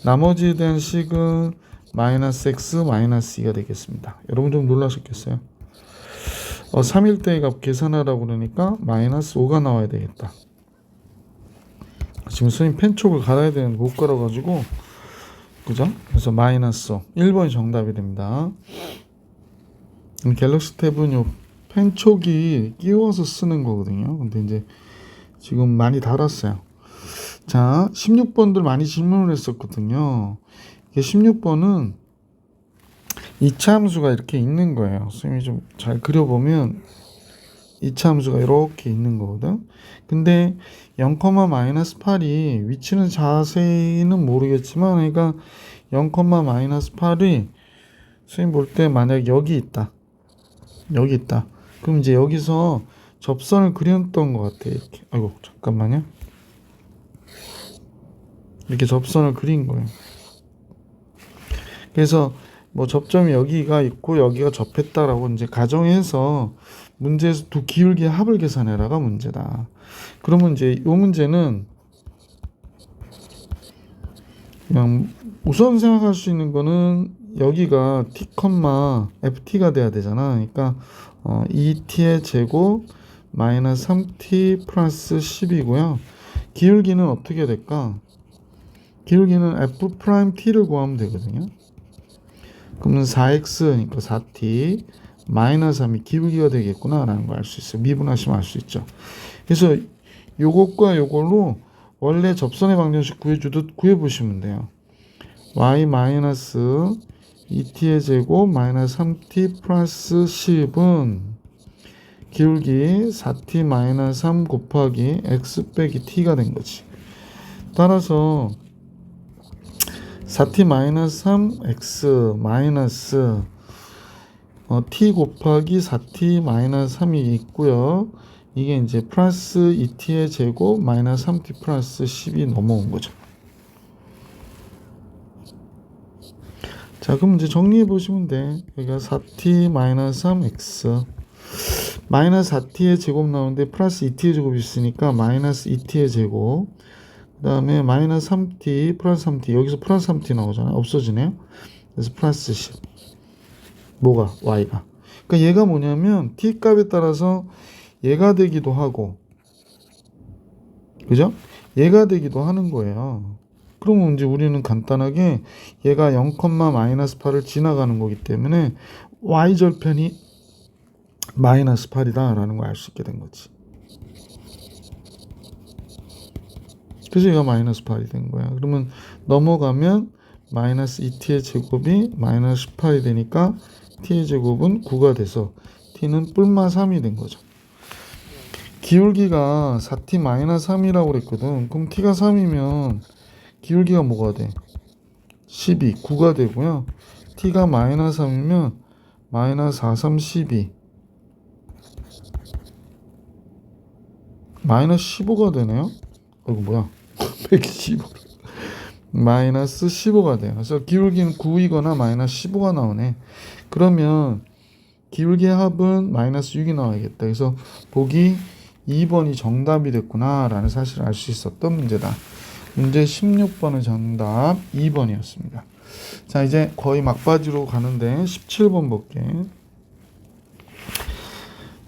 나머지에 대한 식은 마이너스 x 마이너스 2가 되겠습니다. 여러분 좀 놀라셨겠어요? 3일대의 값 계산하라고 그러니까 마이너스 5가 나와야 되겠다. 지금 선생님 펜촉을 갈아야 되는데 못 갈아가지고, 그죠? 그래서 마이너스 5 1번이 정답이 됩니다. 갤럭시 탭은 요 펜촉이 끼워서 쓰는 거거든요. 근데 이제 지금 많이 달았어요. 자, 16번들 많이 질문을 했었거든요. 이게 16번은 2차 함수가 이렇게 있는 거예요. 선생님이 좀 잘 그려보면 2차 함수가 이렇게 있는 거거든. 근데 0, 마이너스 8이 위치는 자세히는 모르겠지만, 그러니까 0, 마이너스 8이 선생님 볼 때 만약 여기 있다. 그럼 이제 여기서 접선을 그렸던 것 같아. 이렇게. 아이고, 잠깐만요. 이렇게 접선을 그린 거예요. 그래서 뭐 접점이 여기가 있고 여기가 접했다라고 이제 가정해서 문제에서 두 기울기의 합을 계산해라가 문제다. 그러면 이제 이 문제는 그냥 우선 생각할 수 있는 거는 여기가 t, ft가 돼야 되잖아. 그러니까 2t의 제곱 마이너스 3t 플러스 10이고요. 기울기는 어떻게 될까? 기울기는 f 프라임 t를 구하면 되거든요. 그러면 4x니까 4t 마이너스 3이 기울기가 되겠구나 라는 걸 알 수 있어요. 미분하시면 알 수 있죠. 그래서 요것과 요걸로 원래 접선의 방정식 구해주듯 구해보시면 돼요. y 마이너스 2t의 제곱 마이너스 3t 플러스 10은 기울기 4t 마이너스 3 곱하기 x 빼기 t가 된 거지. 따라서 4t 마이너스 3 x 마이너스 t 곱하기 4t 마이너스 3이 있고요. 이게 이제 플러스 2t의 제곱 마이너스 3t 플러스 10이 넘어온 거죠. 자, 그럼 이제 정리해 보시면 돼. 여기가 4t 마이너스 3x 마이너스 4t의 제곱 나오는데 플러스 2t의 제곱이 있으니까 마이너스 2t의 제곱, 그 다음에 마이너스 3t 플러스 3t, 여기서 플러스 3t 나오잖아요. 없어지네요. 그래서 플러스 10. 뭐가? y가. 그러니까 얘가 뭐냐면 t 값에 따라서 얘가 되기도 하고, 그죠? 얘가 되기도 하는 거예요. 그러면 이제 우리는 간단하게 얘가 0,-8을 지나가는 거기 때문에 y절편이 -8이다 라는 걸 알 수 있게 된 거지. 그래서 얘가 -8이 된 거야. 그러면 넘어가면 -2t의 제곱이 -18이 되니까 t의 제곱은 9가 돼서 t는 뿔마 3이 된 거죠. 기울기가 4t-3이라고 그랬거든. 그럼 t가 3이면 기울기가 뭐가 돼? 12, 9가 되고요. t가 -3이면 -4, 3, 12 -15가 되네요. 이거 뭐야? 115 -15가 돼요. 그래서 기울기는 9이거나 -15가 나오네. 그러면 기울기의 합은 -6이 나와야겠다. 그래서 보기 2번이 정답이 됐구나 라는 사실을 알 수 있었던 문제다. 문제 16번의 정답 2번이었습니다. 자, 이제 거의 막바지로 가는데 17번 볼게.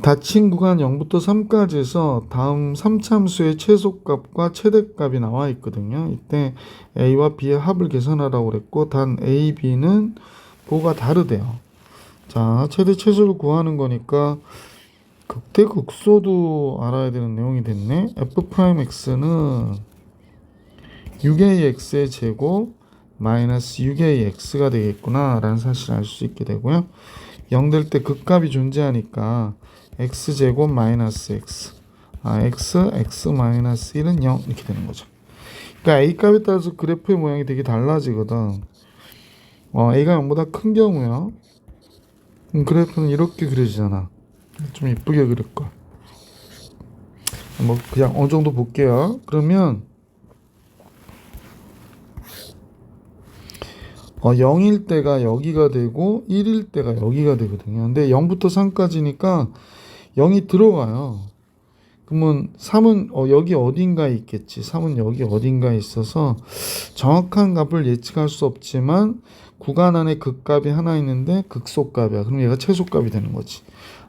닫힌 구간 0부터 3까지에서 다음 3참수의 최소값과 최대값이 나와 있거든요. 이때 A와 B의 합을 계산하라고 그랬고, 단 A, B는 뭐가 다르대요. 자, 최대 최소를 구하는 거니까 극대 극소도 알아야 되는 내용이 됐네. F'X는 6AX의 제곱 마이너스 6AX가 되겠구나 라는 사실을 알 수 있게 되고요. 0 될 때 극값이 존재하니까 X제곱 마이너스 X X 마이너스 1은 0 이렇게 되는 거죠. 그러니까 A값에 따라서 그래프의 모양이 되게 달라지거든. A가 0보다 큰 경우요. 그래프는 이렇게 그려지잖아. 좀 이쁘게 그릴걸. 뭐 그냥 어느 정도 볼게요. 그러면 0일 때가 여기가 되고 1일 때가 여기가 되거든요. 근데 0부터 3까지니까 0이 들어가요. 그러면 3은 여기 어딘가에 있겠지. 3은 여기 어딘가에 있어서 정확한 값을 예측할 수 없지만 구간 안에 극값이 하나 있는데 극소값이야. 그럼 얘가 최소값이 되는 거지.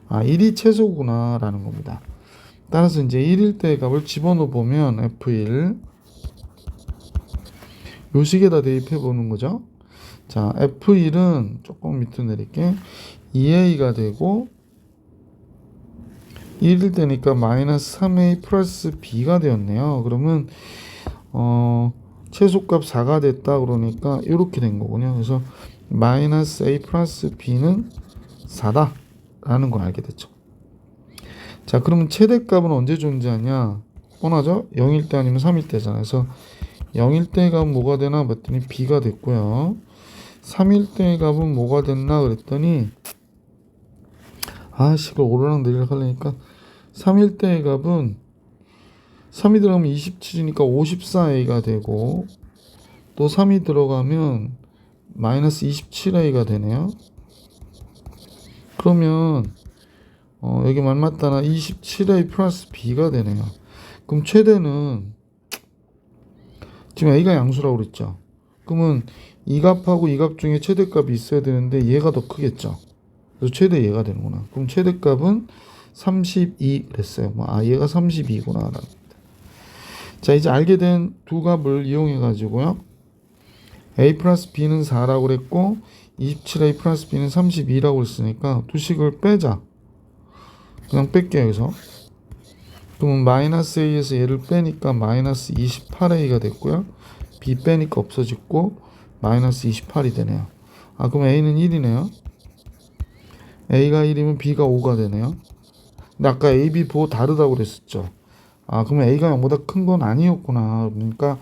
1이 최소구나 라는 겁니다. 따라서 이제 1일 때의 값을 집어넣어 보면 F1 요 식에다 대입해 보는 거죠. 자, F1은 조금 밑으로 내릴게. 2A가 되고 1일 때니까 마이너스 3A 플러스 B가 되었네요. 그러면 최소값 4가 됐다 그러니까 이렇게 된 거군요. 그래서 마이너스 A 플러스 B는 4다 라는 걸 알게 됐죠. 자, 그러면 최대값은 언제 존재하냐? 뻔하죠? 0일 때 아니면 3일 때잖아요. 그래서 0일 때의 값은 뭐가 되나 봤더니 B가 됐고요. 3일 때의 값은 뭐가 됐나 그랬더니 이걸 오르락 내리락 하려니까 3일 때의 값은 3이 들어가면 27이니까 54A가 되고, 또 3이 들어가면 마이너스 27A가 되네요. 그러면 여기 말맞다나 27A 플러스 B가 되네요. 그럼 최대는 지금 A가 양수라고 그랬죠. 그러면 이 값하고 이 값 중에 최대값이 있어야 되는데 얘가 더 크겠죠. 그래서 최대 얘가 되는구나. 그럼 최대값은 32 그랬어요. 얘가 32구나. 자, 이제 알게 된 두 값을 이용해 가지고요. A 플러스 B는 4라고 그랬고 27A 플러스 B는 32라고 그랬으니까 두 식을 빼자. 그냥 뺄게요. 여기서. 그러면 마이너스 A에서 얘를 빼니까 마이너스 28A가 됐고요. B 빼니까 없어졌고 마이너스 28이 되네요. 그럼 A는 1이네요. A가 1이면 B가 5가 되네요. 근데 아까 A, B 보고 다르다고 그랬었죠. 그러면 A가 0보다 큰 건 아니었구나. 그러니까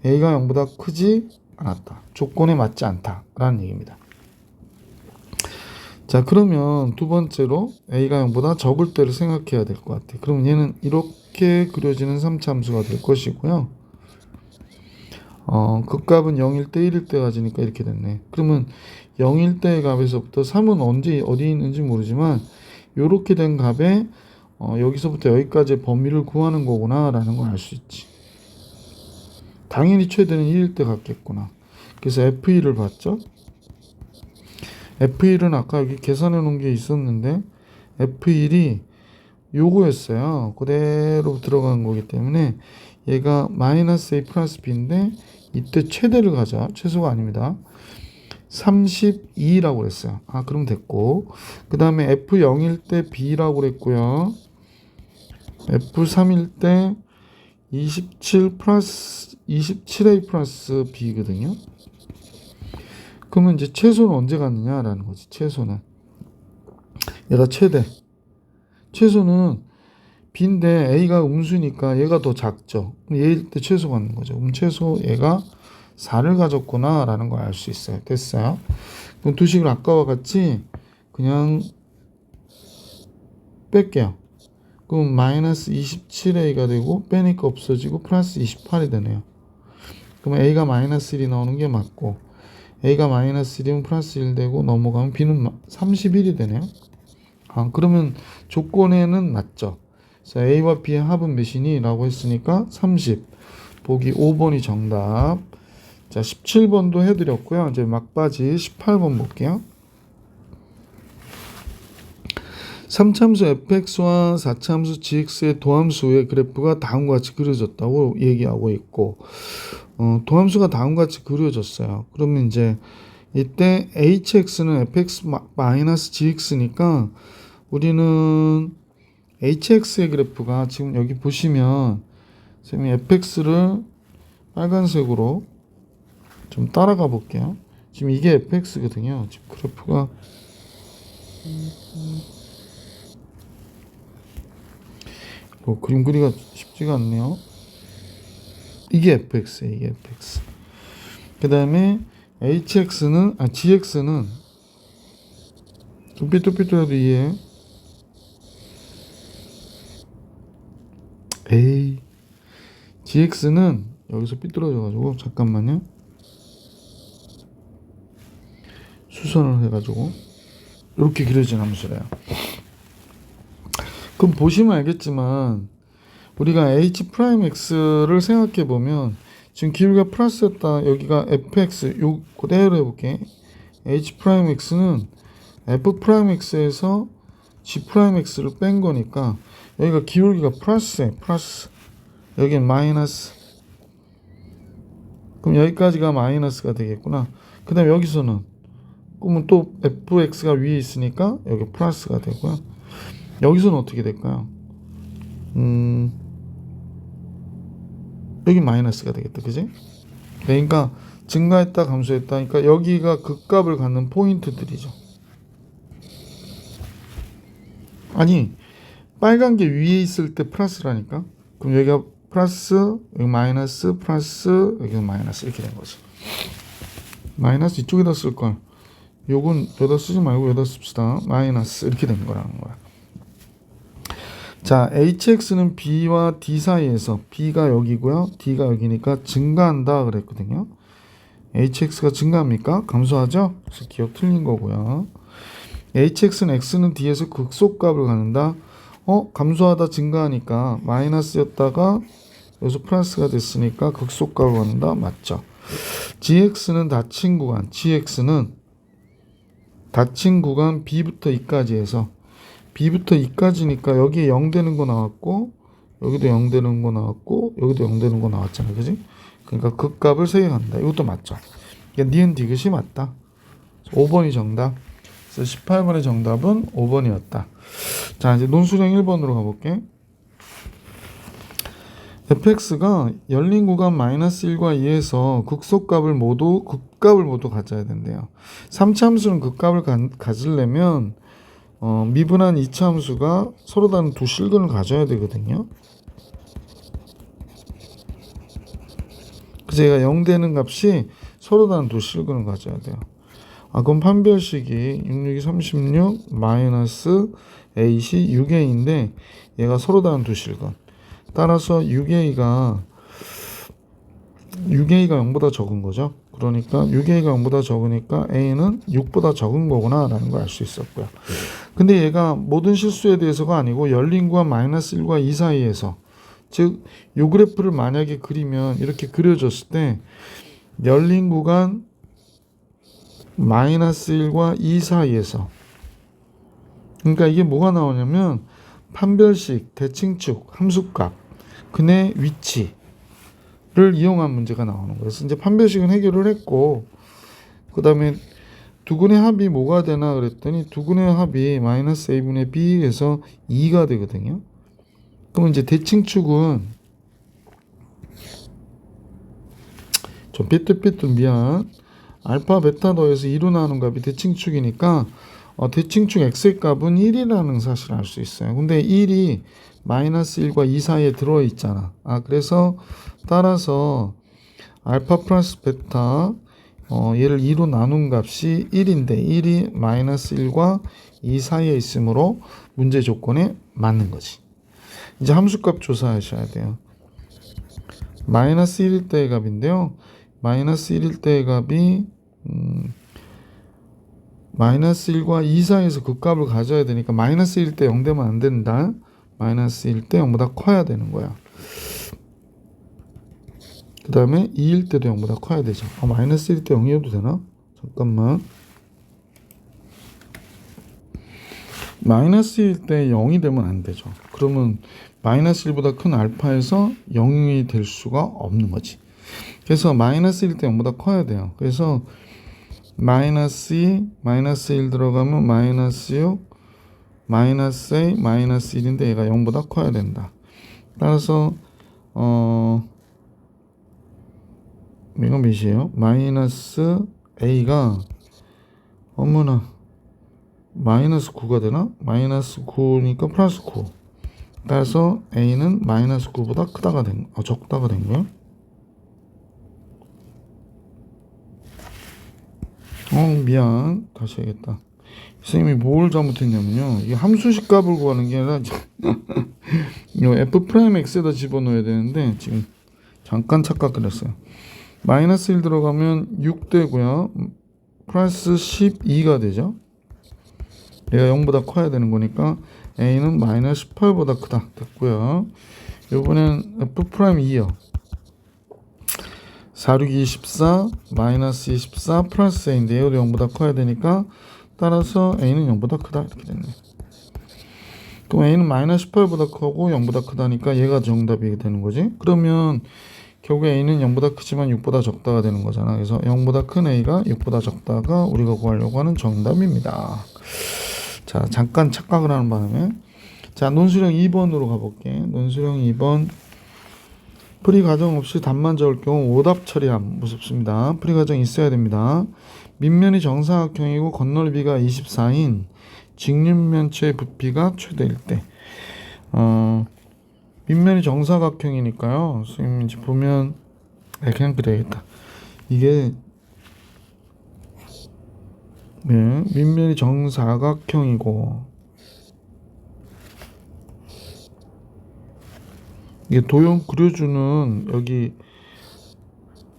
A가 0보다 크지 않았다. 조건에 맞지 않다. 라는 얘기입니다. 자, 그러면 두 번째로 A가 0보다 적을 때를 생각해야 될 것 같아. 그럼 얘는 이렇게 그려지는 3참수가 될 것이고요. 극값은 0일 때 1일 때 가지니까 이렇게 됐네. 그러면 0일 때의 값에서부터 3은 언제 어디 있는지 모르지만 이렇게 된 값에 여기서부터 여기까지의 범위를 구하는 거구나 라는 걸 알 수 있지. 당연히 최대는 1일 때 같겠구나. 그래서 F1을 봤죠. F1은 아까 여기 계산해 놓은 게 있었는데 F1이 요거였어요. 그대로 들어간 거기 때문에 얘가 마이너스 A 플러스 B인데 이때 최대를 가자. 최소가 아닙니다. 32라고 그랬어요. 아, 그럼 됐고. 그 다음에 F0일 때 B라고 그랬고요. F3일 때 27 플러스 27A 플러스 B거든요. 그러면 이제 최소는 언제 갔느냐라는 거지. 최소는 얘가 최대. 최소는 B인데 A가 음수니까 얘가 더 작죠. 얘일 때 최소 갖는 거죠. 그럼 최소 얘가 4를 가졌구나 라는 걸 알 수 있어요. 됐어요. 그럼 두 식을 아까와 같이 그냥 뺄게요. 그럼 마이너스 27A가 되고 빼니까 없어지고 플러스 28이 되네요. 그럼 A가 마이너스 1이 나오는 게 맞고 A가 마이너스 1이면 플러스 1 되고 넘어가면 B는 31이 되네요. 아, 그러면 조건에는 맞죠. 자, A와 B의 합은 몇이니? 라고 했으니까 30. 보기 5번이 정답. 자, 17번도 해드렸고요. 이제 막바지 18번 볼게요. 3참수 fx와 4참수 gx의 도함수의 그래프가 다음과 같이 그려졌다고 얘기하고 있고, 도함수가 다음과 같이 그려졌어요. 그러면 이제 이때 hx는 fx-gx니까 우리는 hx의 그래프가 지금 여기 보시면 선생님이 fx를 빨간색으로 좀 따라가 볼게요. 지금 이게 fx거든요. 지금 그래프가 뭐 그림 그리기가 쉽지가 않네요. 이게 fx예요. 이게 fx. 그 다음에 gx는 좀 삐뚤삐뚤해도 이해. gx는 여기서 삐뚤어져가지고 잠깐만요. 수선을 해가지고 이렇게 그려진 함수래요. 그럼 보시면 알겠지만 우리가 h'(x를 생각해 보면 지금 기울기가 플러스였다. 여기가 fx 요 그대로 해볼게. h'(x는 f'x에서 g'x를 뺀 거니까 여기가 기울기가 플러스에 플러스, 여기는 마이너스. 그럼 여기까지가 마이너스가 되겠구나. 그 다음에 여기서는 그러면 또 fx가 위에 있으니까 여기 플러스가 되고요. 여기서는 어떻게 될까요? 여기 마이너스가 되겠다. 그지? 그러니까 증가했다 감소했다. 그러니까 여기가 극값을 갖는 포인트들이죠. 아니, 빨간 게 위에 있을 때 플러스라니까. 그럼 여기가 플러스, 여기 마이너스, 플러스, 여기 마이너스 이렇게 된 거지. 마이너스 이쪽에다 쓸 걸. 요건 여기다 쓰지 말고 여기다 씁시다. 마이너스 이렇게 된 거라는 거야. 자, hx는 b와 d 사이에서 b가 여기고요. d가 여기니까 증가한다 그랬거든요. hx가 증가합니까? 감소하죠? 그래서 기억 틀린 거고요. hx는 x는 d에서 극소값을 갖는다. 감소하다 증가하니까 마이너스였다가 여기서 플러스가 됐으니까 극소값을 갖는다. 맞죠? gx는 닫힌 구간, gx는 닫힌 구간 b부터 2까지 해서 b부터 2까지니까 여기에 0 되는 거 나왔고 여기도 0 되는 거 나왔고 여기도 0 되는 거 나왔잖아요. 그지? 그러니까 극값을 세개한다. 이것도 맞죠? 그러니까 니은 디귿이 맞다. 5번이 정답. 그래서 18번의 정답은 5번이었다. 자, 이제 논술형 1번으로 가볼게. fx가 열린 구간 마이너스 1과 2에서 극소값을 모두 가져야 된대요. 3차 함수는 극값을 가지려면 미분한 2차 함수가 서로 다른 두 실근을 가져야 되거든요. 그래서 얘가 0 되는 값이 서로 다른 두 실근을 가져야 돼요. 그럼 판별식이 6, 6이 36 마이너스 A시 6A인데 얘가 서로 다른 두 실근. 따라서 6A가 0보다 적은 거죠. 그러니까 6A가 0보다 적으니까 A는 6보다 적은 거구나 라는 걸 알 수 있었고요. 근데 얘가 모든 실수에 대해서가 아니고 열린 구간 마이너스 1과 2 사이에서, 즉 요 그래프를 만약에 그리면 이렇게 그려졌을 때 열린 구간 마이너스 1과 2 사이에서, 그러니까 이게 뭐가 나오냐면 판별식, 대칭축, 함수값, 근의 위치를 이용한 문제가 나오는 거예요. 그래서 이제 판별식은 해결을 했고, 그 다음에 두근의 합이 뭐가 되나 그랬더니 두근의 합이 마이너스 a분의 b에서 2가 되거든요. 그럼 이제 대칭축은 좀 삐뚤삐뚤 미안. 알파 베타 더해서 2로 나오는 값이 대칭축이니까 대칭축 x의 값은 1이라는 사실을 알 수 있어요. 근데 1이 마이너스 1과 2 사이에 들어있잖아. 그래서 따라서 알파 플러스 베타 얘를 2로 나눈 값이 1인데 1이 마이너스 1과 2 사이에 있으므로 문제 조건에 맞는 거지. 이제 함수값 조사하셔야 돼요. 마이너스 1일 때의 값인데요. 마이너스 1일 때의 값이 마이너스 1과 2 사이에서 그 값을 가져야 되니까 마이너스 1일 때 0 되면 안 된다. 마이너스 1일 때 0보다 커야 되는 거야. 그 다음에 2일 때도 0보다 커야 되죠. 마이너스 1일 때 0이어도 되나? 잠깐만. 마이너스 1일 때 0이 되면 안 되죠. 그러면 마이너스 1보다 큰 알파에서 0이 될 수가 없는 거지. 그래서 마이너스 1일 때 0보다 커야 돼요. 그래서 마이너스 2, 마이너스 1 들어가면 마이너스 6, 마이너스 A, 마이너스 1인데 얘가 0보다 커야 된다. 따라서 이건 몇이에요? 마이너스 A가 어머나 마이너스 9가 되나? 마이너스 9니까 플러스 9. 따라서 A는 마이너스 9보다 크다가 적다가 된 거야? 미안. 다시 해야겠다. 선생님이 뭘 잘못했냐면요. 이 함수식 값을 구하는 게 아니라 이 f 프라임 x에다 집어넣어야 되는데 지금 잠깐 착각을 했어요. 마이너스 1 들어가면 6 되고요. 플러스 12가 되죠. 얘가 0보다 커야 되는 거니까 a는 마이너스 18보다 크다 됐고요. 요번엔 f 프라임 2요. 4, 6, 24, 마이너스 24, 플러스 a인데 얘도 0보다 커야 되니까 따라서 a는 0보다 크다 이렇게 됐네. 그럼 a는 마이너스 18보다 크고 0보다 크다니까 얘가 정답이 되는 거지. 그러면 결국에 a는 0보다 크지만 6보다 적다가 되는 거잖아. 그래서 0보다 큰 a가 6보다 적다가 우리가 구하려고 하는 정답입니다. 자, 잠깐 착각을 하는 바람에 자, 논술형 2번으로 가볼게. 논술형 2번 풀이 과정 없이 답만 적을 경우 오답 처리함 무섭습니다. 풀이 과정이 있어야 됩니다. 밑면이 정사각형이고 겉넓이가 24인 직립면체의 부피가 최대일 때 밑면이 정사각형이니까요. 선생님 이제 보면 그냥 그래야겠다. 이게 밑면이 정사각형이고 이게 도형 그려주는 여기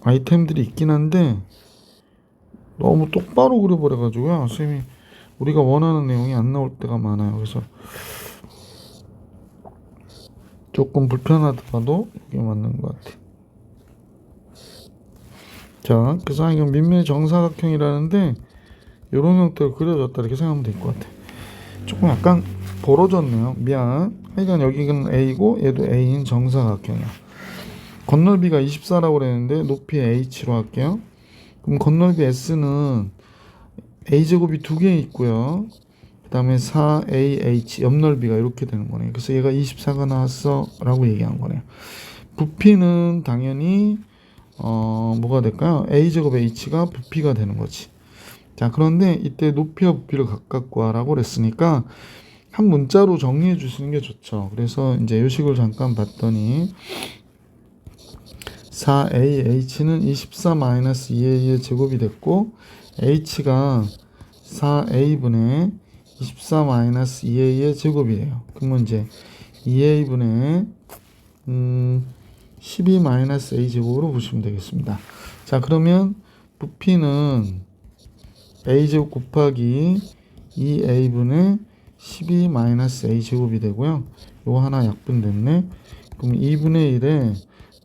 아이템들이 있긴 한데 너무 똑바로 그려버려가지고요. 선생님이 우리가 원하는 내용이 안 나올 때가 많아요. 그래서 조금 불편하더라도 이게 맞는 것 같아. 자, 그래서 이건 밑면이 정사각형이라는데 이런 형태로 그려졌다 이렇게 생각하면 될 것 같아. 조금 약간 벌어졌네요. 미안. 하여간 여기는 A고 얘도 A인 정사각형이야. 겉넓이가 24라고 그랬는데 높이 H로 할게요. 그럼 겉넓이 S는 A제곱이 2개 있고요. 그 다음에 4AH 옆넓이가 이렇게 되는 거네요. 그래서 얘가 24가 나왔어 라고 얘기한 거네요. 부피는 당연히 뭐가 될까요? A제곱 H가 부피가 되는 거지. 자, 그런데 이때 높이와 부피를 각각 구하라고 그랬으니까 한 문자로 정리해 주시는 게 좋죠. 그래서 이제 이 식을 잠깐 봤더니 4AH는 24-2A의 제곱이 됐고 H가 4A분의 24-2A의 제곱이에요. 그러면 이제 2A분의 12-A 제곱으로 보시면 되겠습니다. 자, 그러면 부피는 A제곱 곱하기 2A분의 12-A 제곱이 되고요. 요거 하나 약분됐네. 그럼 2분의 1에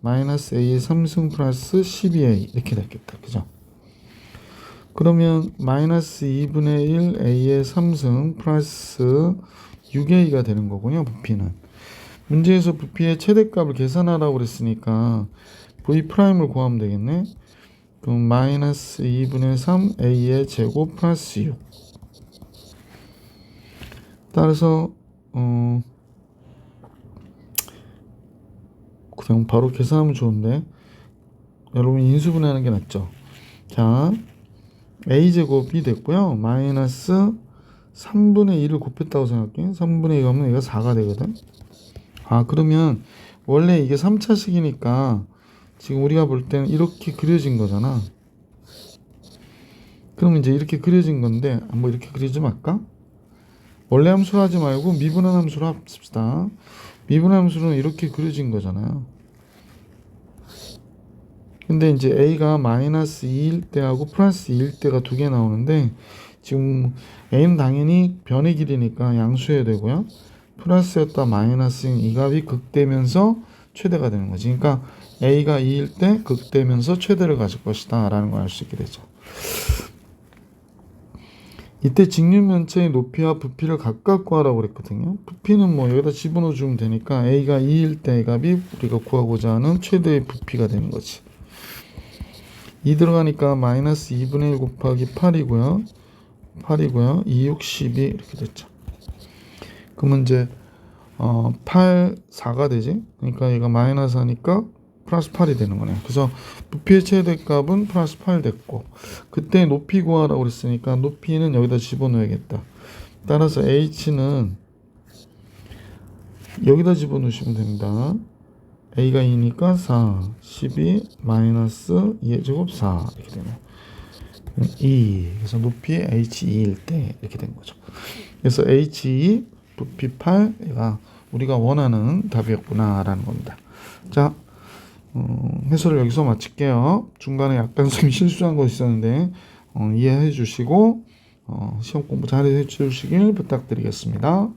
마이너스 A의 3승 플러스 12A 이렇게 됐겠다. 그죠? 그러면 마이너스 2분의 1 a의 3승 플러스 6a가 되는 거군요. 부피는. 문제에서 부피의 최대값을 계산하라고 그랬으니까 v'을 구하면 되겠네. 그럼 마이너스 2분의 3 a의 제곱 플러스 6. 따라서 그냥 바로 계산하면 좋은데 여러분 인수분해하는 게 낫죠. 자, a제곱이 됐고요. 마이너스 3분의 2를 곱했다고 생각해. 3분의 2 가면 얘가 4가 되거든. 그러면 원래 이게 3차식이니까 지금 우리가 볼 때는 이렇게 그려진 거잖아. 그럼 이제 이렇게 그려진 건데 한번 이렇게 그리지 말까? 원래 함수로 하지 말고 미분한 함수로 합시다. 미분한 함수는 이렇게 그려진 거잖아요. 근데 이제 a가 마이너스 2일 때하고 플러스 2일 때가 두 개 나오는데 지금 a는 당연히 변의 길이니까 양수해야 되고요. 플러스였다 마이너스인 이 값이 극되면서 최대가 되는 거지. 그러니까 a가 2일 때 극되면서 최대를 가질 것이다 라는 걸 알 수 있게 되죠. 이때 직육면체의 높이와 부피를 각각 구하라고 그랬거든요. 부피는 뭐 여기다 집어넣어 주면 되니까 a가 2일 때의 값이 우리가 구하고자 하는 최대의 부피가 되는 거지. 2 들어가니까 마이너스 2분의 1 곱하기 8이고요. 2, 6, 12 이렇게 됐죠. 그러면 이제 8, 4가 되지. 그러니까 얘가 마이너스 하니까 플러스 8이 되는 거네. 그래서 부피의 최대값은 플러스 8 됐고 그때 높이 구하라고 그랬으니까 높이는 여기다 집어넣어야겠다. 따라서 h는 여기다 집어넣으시면 됩니다. a가 2니까 4, 12 마이너스 2의 제곱 4 이렇게 되네. 2. 그래서 높이 h2일 때 이렇게 된 거죠. 그래서 h2 부피 8 얘가 우리가 원하는 답이었구나라는 겁니다. 자, 해설을 여기서 마칠게요. 중간에 약간 좀 실수한 거 있었는데 이해해 주시고 시험 공부 잘 해 주시길 부탁드리겠습니다.